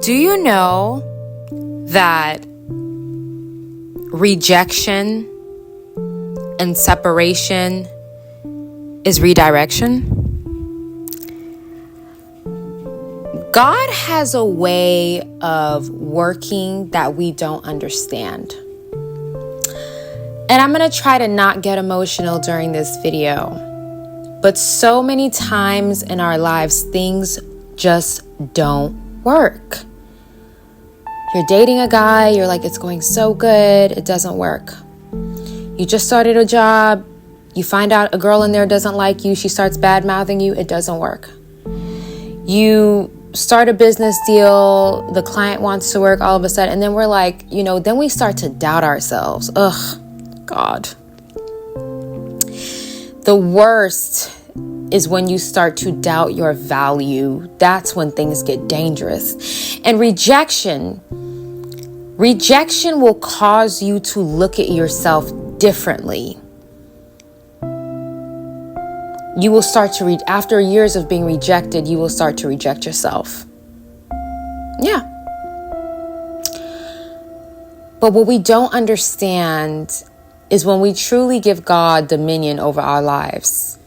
Do you know that rejection and separation is redirection? God has a way of working that we don't understand. And I'm going to try to not get emotional during this video. But so many times in our lives, things just don't work. You're dating a guy, you're like, it's going so good, it doesn't work. You just started a job, you find out a girl in there doesn't like you, she starts bad-mouthing you, it doesn't work. You start a business deal, the client wants to work all of a sudden, and then we're like, then we start to doubt ourselves. Ugh, God. The worst is when you start to doubt your value. That's when things get dangerous. And rejection will cause you to look at yourself differently. You will start to after years of being rejected, you will start to reject yourself. Yeah. But what we don't understand is when we truly give God dominion over our lives.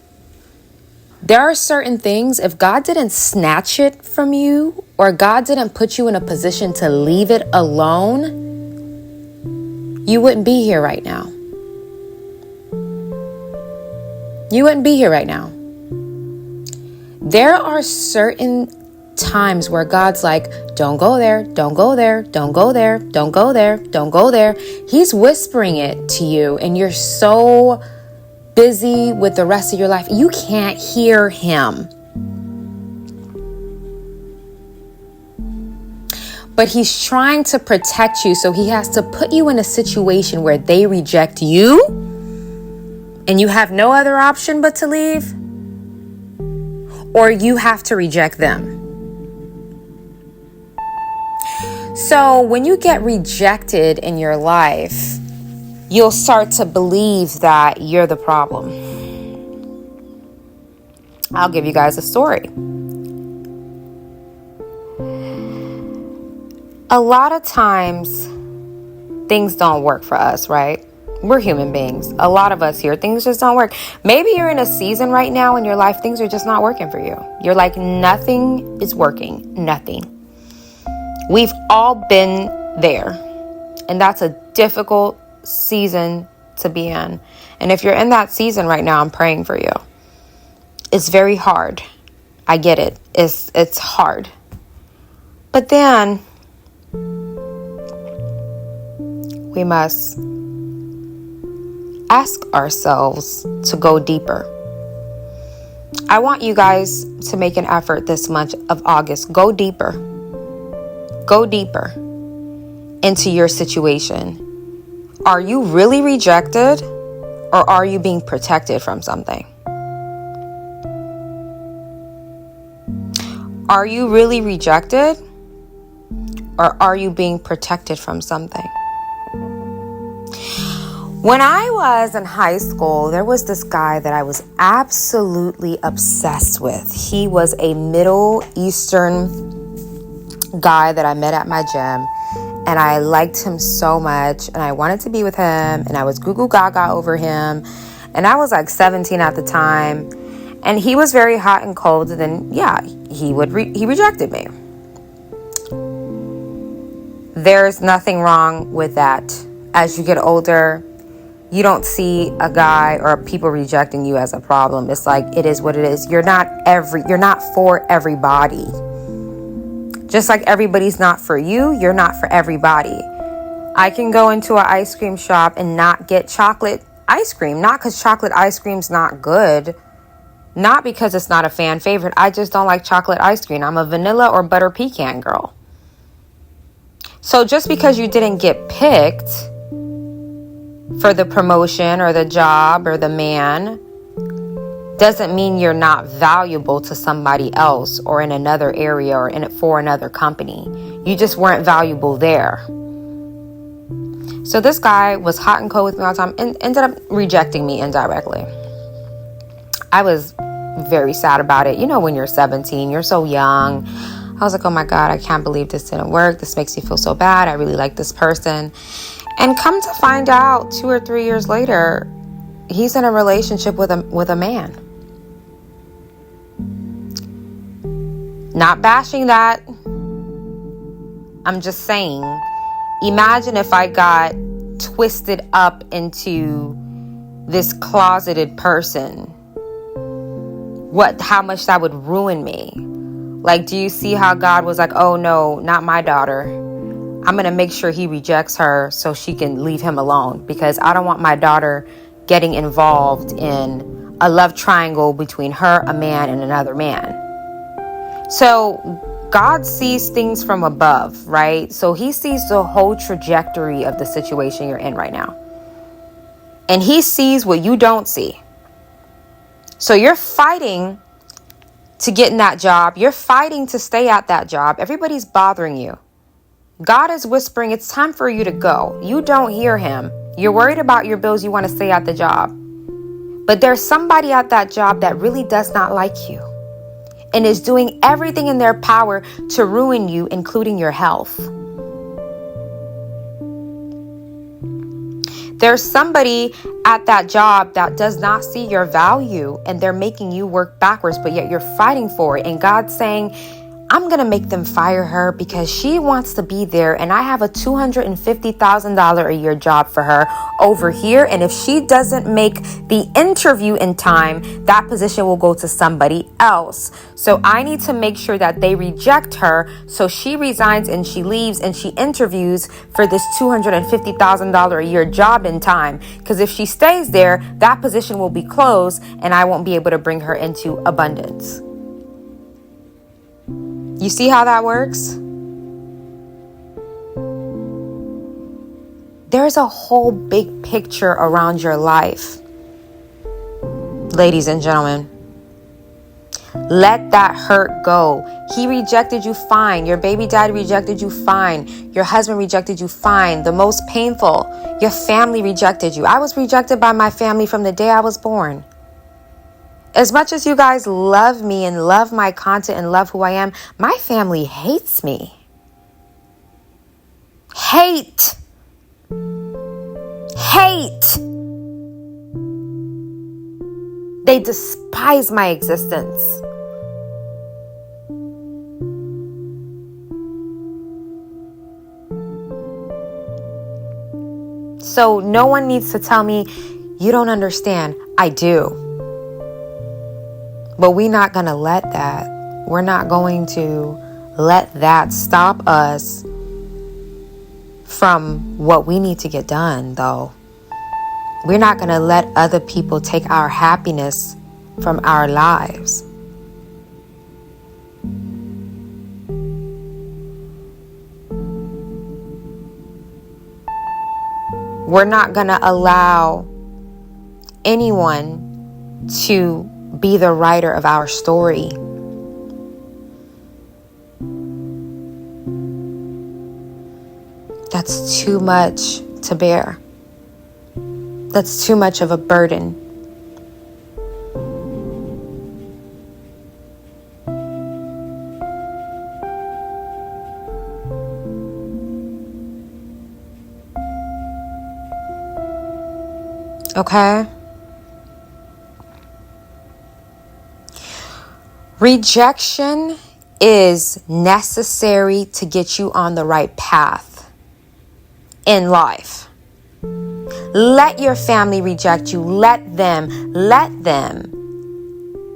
There are certain things, if God didn't snatch it from you, or God didn't put you in a position to leave it alone, you wouldn't be here right now. You wouldn't be here right now. There are certain times where God's like, don't go there, don't go there, don't go there, don't go there, don't go there. He's whispering it to you, and you're so busy with the rest of your life, you can't hear him. But he's trying to protect you, so he has to put you in a situation where they reject you, and you have no other option but to leave, or you have to reject them. So when you get rejected in your life, you'll start to believe that you're the problem. I'll give you guys a story. A lot of times, things don't work for us, right? We're human beings. A lot of us here, things just don't work. Maybe you're in a season right now in your life, things are just not working for you. You're like, nothing is working. Nothing. We've all been there. And that's a difficult season to be in. And if you're in that season right now, I'm praying for you. It's very hard. I get it. It's hard. But then we must ask ourselves to go deeper. I want you guys to make an effort this month of August. Go deeper. Go deeper into your situation. Are you really rejected, or are you being protected from something? Are you really rejected, or are you being protected from something? When I was in high school, there was this guy that I was absolutely obsessed with. He was a Middle Eastern guy that I met at my gym. And I liked him so much, and I wanted to be with him, and I was goo goo gaga over him. And I was like 17 at the time, and he was very hot and cold. And then, he rejected me. There's nothing wrong with that. As you get older, you don't see a guy or people rejecting you as a problem. It's like, it is what it is. You're not for everybody. Just like everybody's not for you, you're not for everybody. I can go into an ice cream shop and not get chocolate ice cream. Not because chocolate ice cream's not good. Not because it's not a fan favorite. I just don't like chocolate ice cream. I'm a vanilla or butter pecan girl. So just because you didn't get picked for the promotion or the job or the man doesn't mean you're not valuable to somebody else or in another area or in it for another company. You just weren't valuable there. So this guy was hot and cold with me all the time and ended up rejecting me indirectly. I was very sad about it. You know, when you're 17, you're so young. I was like, oh my God, I can't believe this didn't work. This makes me feel so bad. I really like this person. And come to find out 2 or 3 years later, he's in a relationship with a man. Not bashing that. I'm just saying, imagine if I got twisted up into this closeted person. How much that would ruin me. Like, do you see how God was like, oh no, not my daughter. I'm going to make sure he rejects her so she can leave him alone, because I don't want my daughter getting involved in a love triangle between her, a man, and another man. So God sees things from above, right? So he sees the whole trajectory of the situation you're in right now. And he sees what you don't see. So you're fighting to get in that job. You're fighting to stay at that job. Everybody's bothering you. God is whispering, it's time for you to go. You don't hear him. You're worried about your bills. You want to stay at the job. But there's somebody at that job that really does not like you and is doing everything in their power to ruin you, including your health. There's somebody at that job that does not see your value, and they're making you work backwards, but yet you're fighting for it. And God's saying, I'm going to make them fire her because she wants to be there. And I have a $250,000 a year job for her over here. And if she doesn't make the interview in time, that position will go to somebody else. So I need to make sure that they reject her. So she resigns and she leaves and she interviews for this $250,000 a year job in time. Because if she stays there, that position will be closed and I won't be able to bring her into abundance. You see how that works? There's a whole big picture around your life. Ladies and gentlemen, let that hurt go. He rejected you, fine. Your baby daddy rejected you, fine. Your husband rejected you, fine. The most painful, your family rejected you. I was rejected by my family from the day I was born. As much as you guys love me and love my content and love who I am, my family hates me. Hate. They despise my existence. So no one needs to tell me, you don't understand. I do. But we're not going to let that. We're not going to let that stop us from what we need to get done, though. We're not going to let other people take our happiness from our lives. We're not going to allow anyone to be the writer of our story. That's too much to bear. That's too much of a burden. Okay? Rejection is necessary to get you on the right path in life. Let your family reject you. Let them.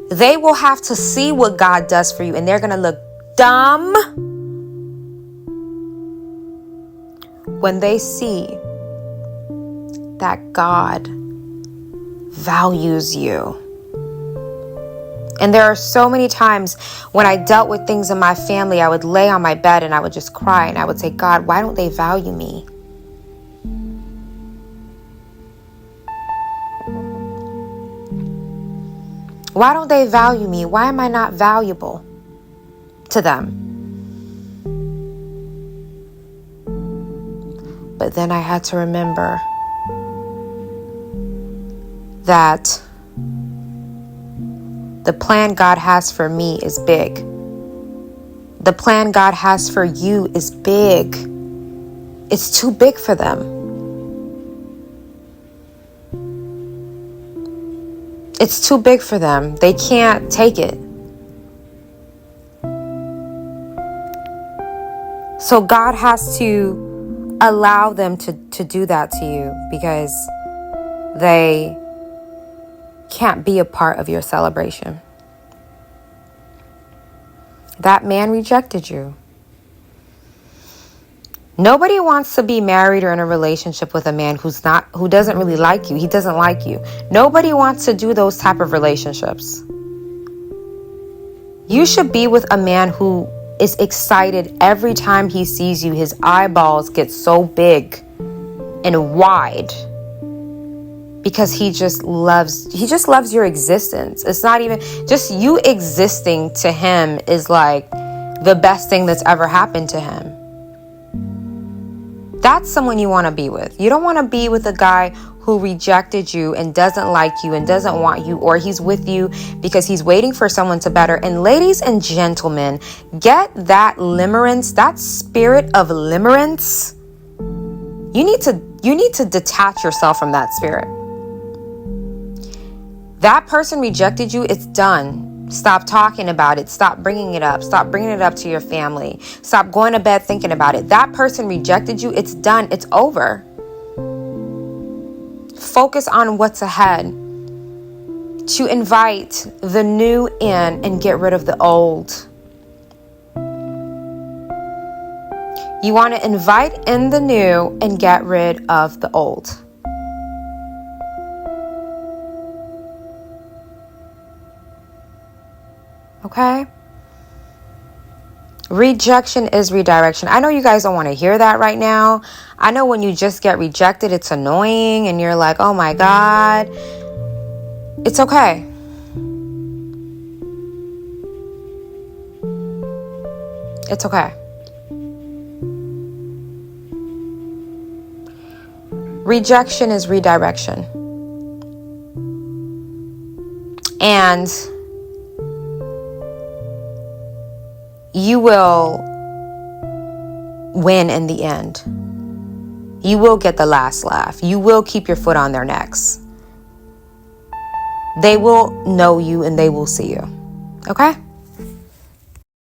They will have to see what God does for you, and they're going to look dumb when they see that God values you. And there are so many times when I dealt with things in my family, I would lay on my bed and I would just cry and I would say, God, why don't they value me? Why don't they value me? Why am I not valuable to them? But then I had to remember that the plan God has for me is big. The plan God has for you is big. It's too big for them. It's too big for them. They can't take it. So God has to allow them to do that to you because they can't be a part of your celebration. That man rejected you. Nobody wants to be married or in a relationship with a man who doesn't really like you. He doesn't like you. Nobody wants to do those type of relationships. You should be with a man who is excited every time he sees you. His eyeballs get so big and wide because he just loves your existence. It's not even just you existing to him is like the best thing that's ever happened to him. That's someone you want to be with. You don't want to be with a guy who rejected you and doesn't like you and doesn't want you, or he's with you because he's waiting for someone to better. And ladies and gentlemen, get that limerence, that spirit of limerence. You need to detach yourself from that spirit. That person rejected you, it's done. Stop talking about it. Stop bringing it up. Stop bringing it up to your family. Stop going to bed thinking about it. That person rejected you, it's done. It's over. Focus on what's ahead. To invite the new in and get rid of the old. You want to invite in the new and get rid of the old. Okay? Rejection is redirection. I know you guys don't want to hear that right now. I know when you just get rejected, it's annoying and you're like, oh my God. It's okay. It's okay. Rejection is redirection. And you will win in the end. You will get the last laugh. You will keep your foot on their necks. They will know you and they will see you. Okay?